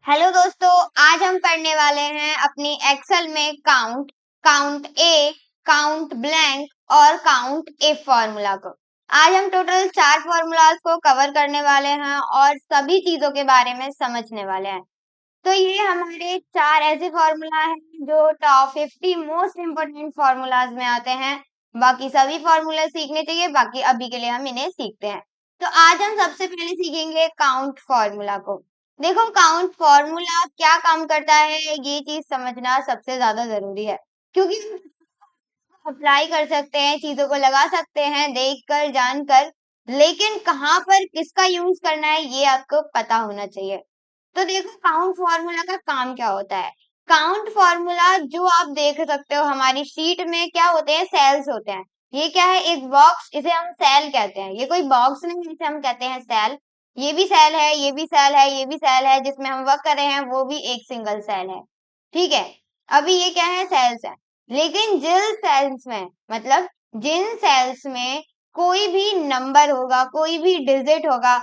Hello दोस्तों, आज हम पढ़ने वाले हैं अपनी एक्सेल में काउंट, काउंट ए, काउंट ब्लैंक और काउंट इफ फॉर्मूला को। आज हम टोटल 4 फॉर्मूलाज को कवर करने वाले हैं और सभी चीजों के बारे में समझने वाले हैं। तो ये हमारे 4 ऐसे फॉर्मूला हैं जो टॉप 50 मोस्ट इम्पोर्टेंट फॉर्मूलाज में आते हैं। बाकी सभी फॉर्मूला सीखने चाहिए, बाकी अभी के लिए हम इन्हें सीखते हैं। तो आज हम सबसे पहले सीखेंगे काउंट फॉर्मूला को। देखो, काउंट फॉर्मूला क्या काम करता है ये चीज समझना सबसे ज्यादा जरूरी है, क्योंकि अप्लाई कर सकते हैं, चीजों को लगा सकते हैं देख कर जान कर, लेकिन कहाँ पर किसका यूज करना है ये आपको पता होना चाहिए। तो देखो, काउंट फॉर्मूला का काम क्या होता है। काउंट फॉर्मूला जो आप देख सकते हो हमारी शीट में क्या होते हैं, सेल्स होते हैं। ये क्या है, एक बॉक्स, इसे हम सेल कहते हैं। ये कोई बॉक्स नहीं है, इसे हम कहते हैं सेल। ये भी सेल है, ये भी सेल है, ये भी सेल है, जिसमें हम वर्क कर रहे हैं वो भी एक सिंगल सेल है। ठीक है, अभी ये क्या है, सेल्स है। लेकिन जिन सेल्स में, मतलब जिन सेल्स में कोई भी नंबर होगा, कोई भी डिजिट होगा,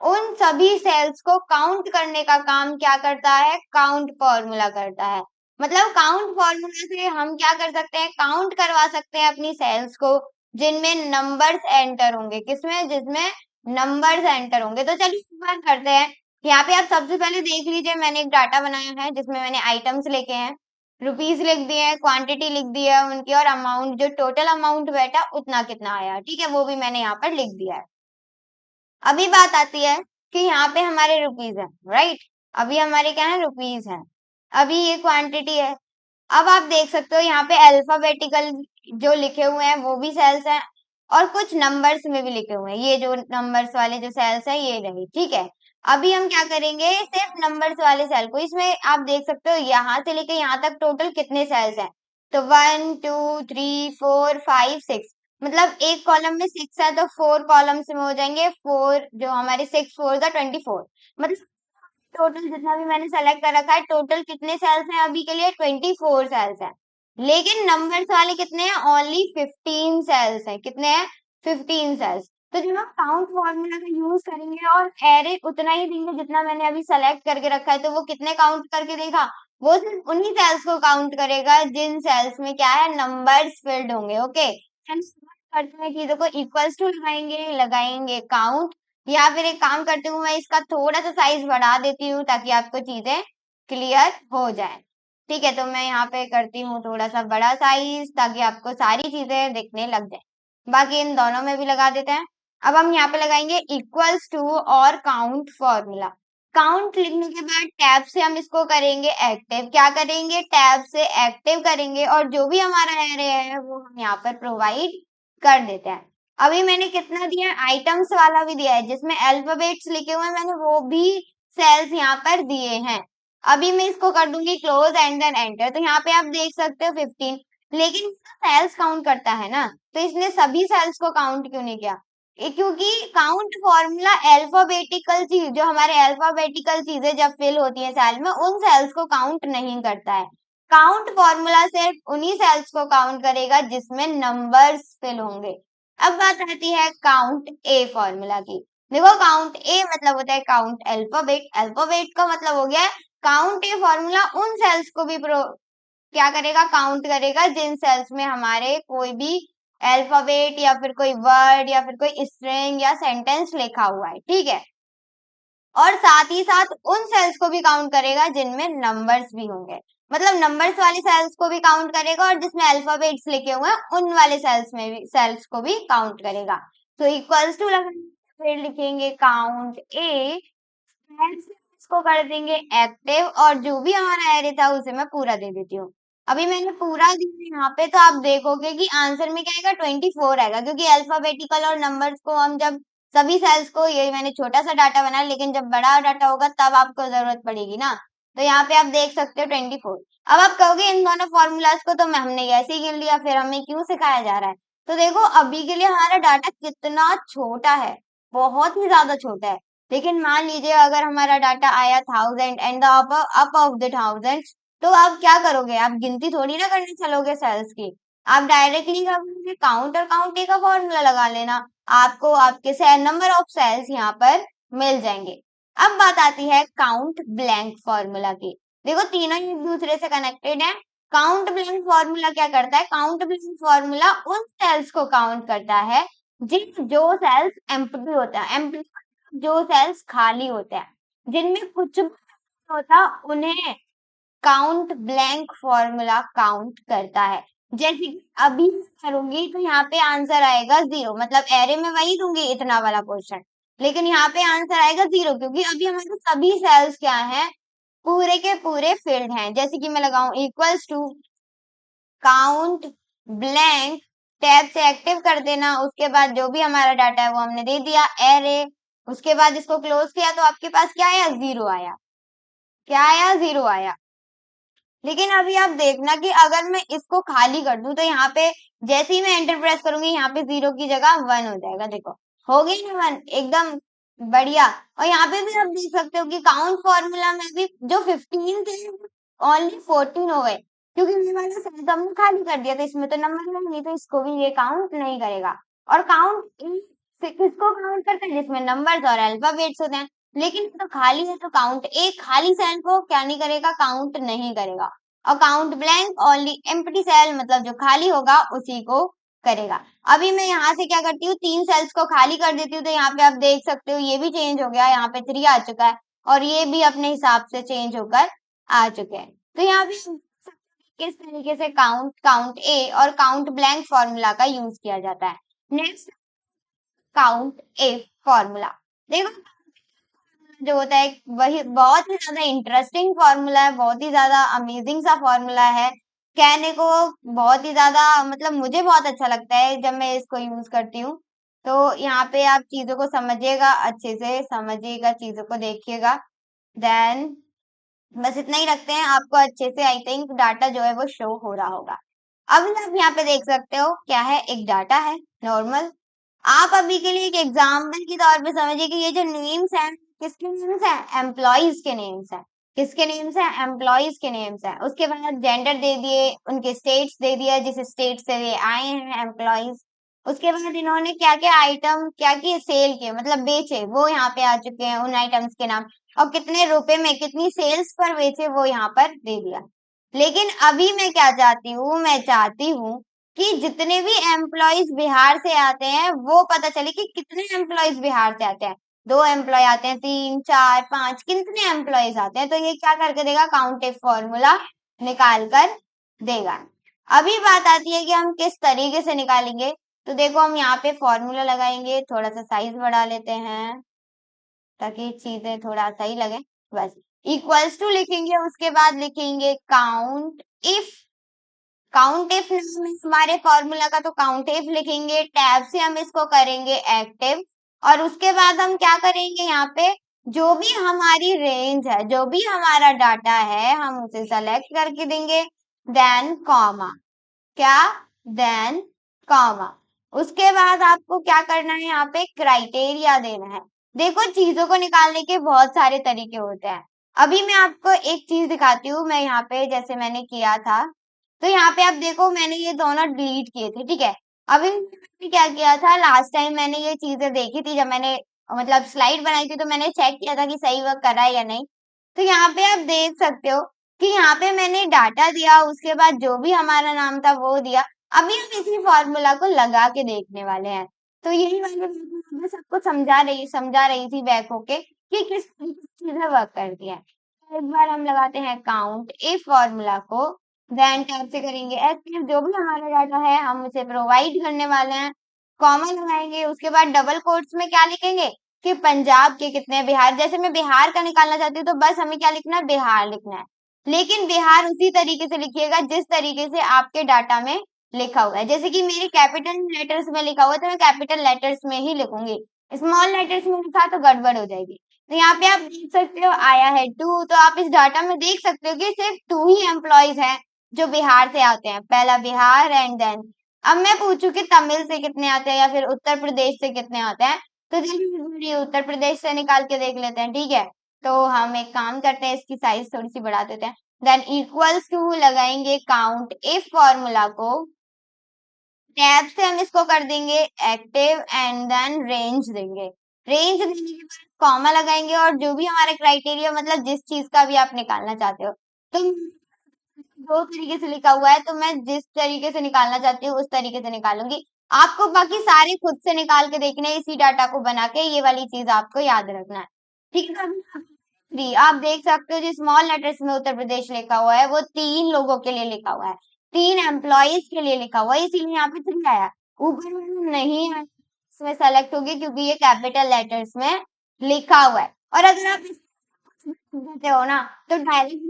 उन सभी सेल्स को काउंट करने का काम क्या करता है, काउंट फॉर्मूला करता है। मतलब काउंट फॉर्मूला से हम क्या कर सकते हैं, काउंट करवा सकते हैं अपनी सेल्स को जिनमें नंबर्स एंटर होंगे। किसमें, जिसमें नंबर्स एंटर होंगे। तो चलिए एक बार करते हैं। यहाँ पे आप सबसे पहले देख लीजिए, मैंने एक डाटा बनाया है जिसमें मैंने आइटम्स लेके हैं, रुपीज लिख दिए हैं, क्वांटिटी लिख दी है उनकी, और अमाउंट, जो टोटल अमाउंट बैठा उतना कितना आया, ठीक है, वो भी मैंने यहाँ पर लिख दिया है। अभी बात आती है कि यहाँ पे हमारे रुपीज है, राइट। अभी हमारे क्या है, रुपीज है। अभी ये क्वांटिटी है। अब आप देख सकते हो यहाँ पे अल्फाबेटिकल जो लिखे हुए हैं वो भी सेल्स हैं, और कुछ नंबर्स में भी लिखे हुए हैं। ये जो नंबर्स वाले जो सेल्स है ये रही, ठीक है। अभी हम क्या करेंगे, सिर्फ नंबर्स वाले सेल को, इसमें आप देख सकते हो यहाँ से लेके यहाँ तक टोटल कितने सेल्स हैं। तो 1 2 3 4 5 6, मतलब एक कॉलम में 6 है तो 4 कॉलम्स में हो जाएंगे 4, जो हमारे 6 4 24, मतलब टोटल जितना भी मैंने सेलेक्ट कर रखा है, टोटल कितने सेल्स हैं अभी के लिए, 24 सेल्स हैं। लेकिन नंबर्स वाले कितने हैं, ओनली 15 सेल्स हैं। कितने हैं, 15 सेल्स। तो जब हम काउंट फॉर्मूला का यूज करेंगे और एरे उतना ही देंगे जितना मैंने अभी सेलेक्ट करके रखा है, तो वो कितने काउंट करके देगा, वो सिर्फ उन्हीं सेल्स को काउंट करेगा जिन सेल्स में क्या है, नंबर्स फिल्ड होंगे। ओके, हम करते हैं चीजों को, इक्वल्स टू लगाएंगे, लगाएंगे काउंट, या फिर एक काम करती हूँ, मैं इसका थोड़ा सा साइज बढ़ा देती हूँ ताकि आपको चीजें क्लियर हो जाए। ठीक है, तो मैं यहाँ पे करती हूँ थोड़ा सा बड़ा साइज ताकि आपको सारी चीजें दिखने लग जाए। बाकी इन दोनों में भी लगा देते हैं। अब हम यहाँ पे लगाएंगे इक्वल्स टू और काउंट फॉर्मूला। काउंट लिखने के बाद टैब से हम इसको करेंगे एक्टिव। क्या करेंगे, टैब से एक्टिव करेंगे, और जो भी हमारा एरे है वो हम यहाँ पर प्रोवाइड कर देते हैं। अभी मैंने कितना दिया है, आइटम्स वाला भी दिया है, जिसमें अल्फाबेट्स लिखे हुए हैं मैंने वो भी सेल्स यहाँ पर दिए हैं। अभी मैं इसको कर दूंगी क्लोज एंड देन एंटर। तो यहाँ पे आप देख सकते हो 15, लेकिन सेल्स काउंट करता है ना, तो इसने सभी सेल्स को काउंट क्यों नहीं किया, क्योंकि काउंट फॉर्मूला अल्फाबेटिकल चीज, जो हमारे अल्फाबेटिकल चीजें जब फिल होती है सेल में, उन सेल्स को काउंट नहीं करता है। काउंट फॉर्मूला सिर्फ उन्हीं सेल्स को काउंट करेगा जिसमें नंबर्स फिल होंगे। अब बात आती है काउंट ए फॉर्मूला की। देखो, काउंट ए मतलब होता है काउंट अल्फाबेट। अल्फाबेट का मतलब हो गया काउंट ए फॉर्मूला उन सेल्स को भी क्या करेगा, काउंट करेगा जिन सेल्स में हमारे कोई भी अल्फाबेट या फिर कोई वर्ड या फिर कोई स्ट्रिंग या सेंटेंस लिखा हुआ है, ठीक है। और साथ ही साथ उन सेल्स को भी काउंट करेगा जिनमें नंबर्स भी होंगे, मतलब नंबर्स वाली सेल्स को भी काउंट करेगा, और जिसमें अल्फाबेट्स लिखे हुए हैं उन वाले सेल्स में भी, सेल्स को भी काउंट करेगा। तो इक्वल्स टू लगाएंगे, फिर लिखेंगे काउंट ए, इसको कर देंगे एक्टिव, और जो भी हमारा एरे था उसे मैं पूरा दे देती हूँ। अभी मैंने पूरा दिया यहाँ पे, तो आप देखोगे कि आंसर में क्या आएगा, 24 आएगा, क्योंकि अल्फाबेटिकल और नंबर्स को हम जब सभी सेल्स को, ये मैंने छोटा सा डाटा बनाया, लेकिन जब बड़ा डाटा होगा तब आपको जरूरत पड़ेगी ना। तो यहाँ पे आप देख सकते हो 24। अब आप कहोगे इन दोनों फॉर्मूलाज को तो हमने ऐसे ही गिन लिया, फिर हमें क्यों सिखाया जा रहा है। तो देखो, अभी के लिए हमारा डाटा कितना छोटा है, बहुत ही ज्यादा छोटा है। लेकिन मान लीजिए अगर हमारा डाटा आया 1000 and the up of the 1000, तो आप क्या करोगे, आप गिनती थोड़ी ना करने चलोगे सेल्स की, आप डायरेक्टली करोगे काउंट, और काउंट का फॉर्मूला लगा लेना, आपको आपके नंबर ऑफ सेल्स यहाँ पर मिल जाएंगे। अब बात आती है काउंट ब्लैंक फॉर्मूला की। देखो तीनों एक दूसरे से कनेक्टेड है। काउंट ब्लैंक फॉर्मूला क्या करता है? काउंट ब्लैंक फॉर्मूला उन सेल्स को काउंट करता है जिन जो सेल्स एम्प्टी होता है। एम्प्टी जो सेल्स खाली होते हैं जिनमें कुछ भी नहीं होता, उन्हें काउंट ब्लैंक फॉर्मूला काउंट करता है। जैसे कि अभी करूंगी तो यहाँ पे आंसर आएगा 0, मतलब एरे में वही दूंगी इतना वाला पोर्शन, लेकिन यहाँ पे आंसर आएगा 0 क्योंकि अभी हमारे सभी सेल्स क्या हैं? पूरे के पूरे फिल्ड हैं। जैसे कि मैं लगाऊं equals to count blank, tab से एक्टिव कर देना, उसके बाद जो भी हमारा डाटा है वो हमने दे दिया एरे, उसके बाद इसको क्लोज किया तो आपके पास क्या आया? 0 आया। क्या आया? 0 आया। लेकिन अभी आप देखना कि अगर मैं इसको खाली कर दूं तो यहाँ पे जैसे ही मैं एंटर प्रेस करूंगी यहाँ पे 0 की जगह 1 हो जाएगा। देखो हो गई ना 1, एकदम बढ़िया। और यहाँ पे भी आप देख सकते हो कि काउंट फॉर्मूला में भी जो 15 थे ओनली 14 हो गए क्योंकि ये वाला सेल तो हमने खाली कर दिया था, इसमें तो नंबर है नहीं, तो इसको भी ये काउंट नहीं करेगा। और काउंट किसको काउंट करता है? जिसमें नंबर्स और अल्फाबेट्स होते हैं। लेकिन तो खाली है तो काउंट एक खाली सेल को क्या नहीं करेगा? काउंट नहीं करेगा। और count blank only empty cell, मतलब जो खाली होगा उसी को करेगा। अभी मैं यहाँ से क्या करती हूँ? 3 सेल्स को खाली कर देती हूँ तो यहाँ पे आप देख सकते हो ये भी चेंज हो गया, यहाँ पे 3 आ चुका है और ये भी अपने हिसाब से चेंज होकर आ चुके हैं। तो यहाँ पे किस तरीके से काउंट काउंट ए और काउंट ब्लैंक फॉर्मूला का यूज किया जाता है। Next count a formula. देखो जो होता है वही बहुत ही ज्यादा इंटरेस्टिंग फॉर्मूला है, बहुत ही ज्यादा अमेजिंग सा फॉर्मूला है। कहने को बहुत ही ज्यादा, मतलब मुझे बहुत अच्छा लगता है जब मैं इसको यूज करती हूँ। तो यहाँ पे आप चीजों को समझिएगा, अच्छे से समझिएगा, चीजों को देखिएगा। देन बस इतना ही रखते हैं, आपको अच्छे से आई थिंक डाटा जो है वो शो हो रहा होगा। अभी आप यहाँ पे देख सकते हो क्या है? एक डाटा है नॉर्मल। आप अभी के लिए एक एग्जाम्पल के तौर पे समझिए कि ये जो नेम्स हैं किसके नेम्स हैं? एम्प्लॉइज के नेम्स हैं। किसके नेम्स हैं? एम्प्लॉइज के नेम्स हैं। उसके बाद जेंडर दे दिए, उनके स्टेट्स दे दिया, जिस स्टेट से वे आए हैं एम्प्लॉइज। उसके बाद इन्होंने क्या क्या आइटम क्या किए? सेल किए, मतलब बेचे, वो यहाँ पे आ चुके हैं उन आइटम्स के नाम। और कितने रुपए में कितनी सेल्स पर बेचे वो यहाँ पर दे दिया। लेकिन अभी मैं क्या चाहती हूँ? मैं चाहती हूँ कि जितने भी एम्प्लॉयज बिहार से आते हैं वो पता चले कि कितने एम्प्लॉयज बिहार से आते हैं। 2 एम्प्लॉय आते हैं, 3 4 5, कितने एम्प्लॉयज आते हैं? तो ये क्या करके देगा? काउंटिव फॉर्मूला निकाल कर देगा। अभी बात आती है कि हम किस तरीके से निकालेंगे। तो देखो हम यहाँ पे फॉर्मूला लगाएंगे, थोड़ा सा साइज बढ़ा लेते हैं ताकि चीजें थोड़ा सही लगे। बस इक्वल्स टू लिखेंगे, उसके बाद लिखेंगे काउंट इफ। काउंट इफ नाम है हमारे फॉर्मूला का, तो काउंट इफ लिखेंगे, टैब से हम इसको करेंगे एक्टिव। और उसके बाद हम क्या करेंगे? यहाँ पे जो भी हमारी रेंज है, जो भी हमारा डाटा है, हम उसे सेलेक्ट करके देंगे। देन कॉमा, क्या? Then comma. उसके बाद आपको क्या करना है? यहाँ पे क्राइटेरिया देना है। देखो चीजों को निकालने के बहुत सारे तरीके होते हैं। अभी मैं आपको एक चीज दिखाती हूँ। मैं यहाँ पे जैसे मैंने किया था, तो यहाँ पे आप देखो मैंने ये दोनों डिलीट किए थे, ठीक है। अभी मैंने क्या किया था? लास्ट टाइम मैंने ये चीजें देखी थी जब मैंने मतलब स्लाइड बनाई थी, तो मैंने चेक किया था कि सही वर्क कर रहा है या नहीं। तो यहाँ पे आप देख सकते हो कि यहाँ पे मैंने डाटा दिया, उसके बाद जो भी हमारा नाम था वो दिया। अभी हम इसी फॉर्मूला को लगा के देखने वाले हैं। तो यही वाली मैं सबको समझा रही थी बैक होके कि किस तरीके से चीजें वर्क करती है। एक बार हम लगाते हैं काउंट इफ फॉर्मूला को, देन टैब से करेंगे एस्केप, जो भी हमारा डाटा है हम उसे प्रोवाइड करने वाले हैं। कॉमा लगाएंगे, उसके बाद डबल कोट्स में क्या लिखेंगे कि पंजाब के कितने, बिहार, जैसे मैं बिहार का निकालना चाहती हूँ तो बस हमें क्या लिखना है? बिहार लिखना है। लेकिन बिहार उसी तरीके से लिखिएगा जिस तरीके से आपके डाटा में लिखा हुआ है। जैसे कि मेरे कैपिटल लेटर्स में लिखा हुआ है तो मैं कैपिटल लेटर्स में ही लिखूंगी। स्मॉल लेटर्स में लिखा तो गड़बड़ हो जाएगी। तो यहाँ पे आप देख सकते हो आया है 2, तो आप इस डाटा में देख सकते हो कि सिर्फ 2 ही एम्प्लॉयज हैं जो बिहार से आते हैं। पहला बिहार एंड देन अब मैं पूछूं कि तमिल से कितने आते हैं या फिर उत्तर प्रदेश से कितने आते हैं, तो चलिए उत्तर प्रदेश से निकाल के देख लेते हैं, ठीक है। तो हम एक काम करते हैं, इसकी साइज थोड़ी सी बढ़ा देते हैं। देन इक्वल्स टू लगाएंगे काउंट इफ फॉर्मूला को, टैब से हम इसको कर देंगे एक्टिव एंड देन रेंज देंगे। रेंज देने के बाद कॉमा लगाएंगे और जो भी हमारा क्राइटेरिया मतलब जिस चीज का भी आप निकालना चाहते हो, तो दो तरीके से लिखा हुआ है, तो मैं जिस तरीके से निकालना चाहती हूँ उस तरीके से निकालूंगी। आपको बाकी सारे खुद से निकाल के देखने हैं, इसी डाटा को बना के, ये वाली चीज आपको याद रखना है। ठीक है। थ्री आप देख सकते हो जो स्मॉल लेटर्स में उत्तर प्रदेश लिखा हुआ है वो 3 लोगों के लिए लिखा हुआ है, 3 एम्प्लॉयज के लिए लिखा हुआ है, इसीलिए यहाँ पे 3 आया। ऊपर में नहीं आया, इसमें सेलेक्ट होगी क्योंकि ये कैपिटल लेटर्स में लिखा हुआ है। और अगर आप देते हो ना तो डायरेक्ट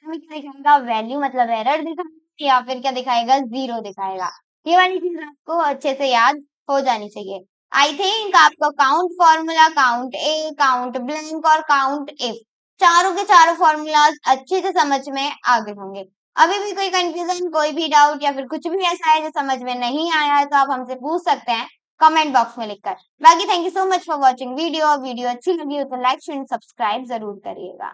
में क्या दिखाएगा, वैल्यू मतलब एरर दिखाएगा, या फिर क्या दिखाएगा, जीरो दिखाएगा। ये वाली चीज आपको अच्छे से याद हो जानी चाहिए। आई थिंक आपको काउंट फॉर्मूला, काउंट ए, काउंट ब्लैंक और काउंट इफ, चारों के चारों फॉर्मूलाज अच्छे से समझ में आ गए होंगे। अभी भी कोई कंफ्यूजन, कोई भी डाउट या फिर कुछ भी ऐसा है जो समझ में नहीं आया है तो आप हमसे पूछ सकते हैं कमेंट बॉक्स में लिखकर। बाकी thank you so much for watching video. Video अच्छी लगी हो तो लाइक शेयर सब्सक्राइब जरूर करिएगा।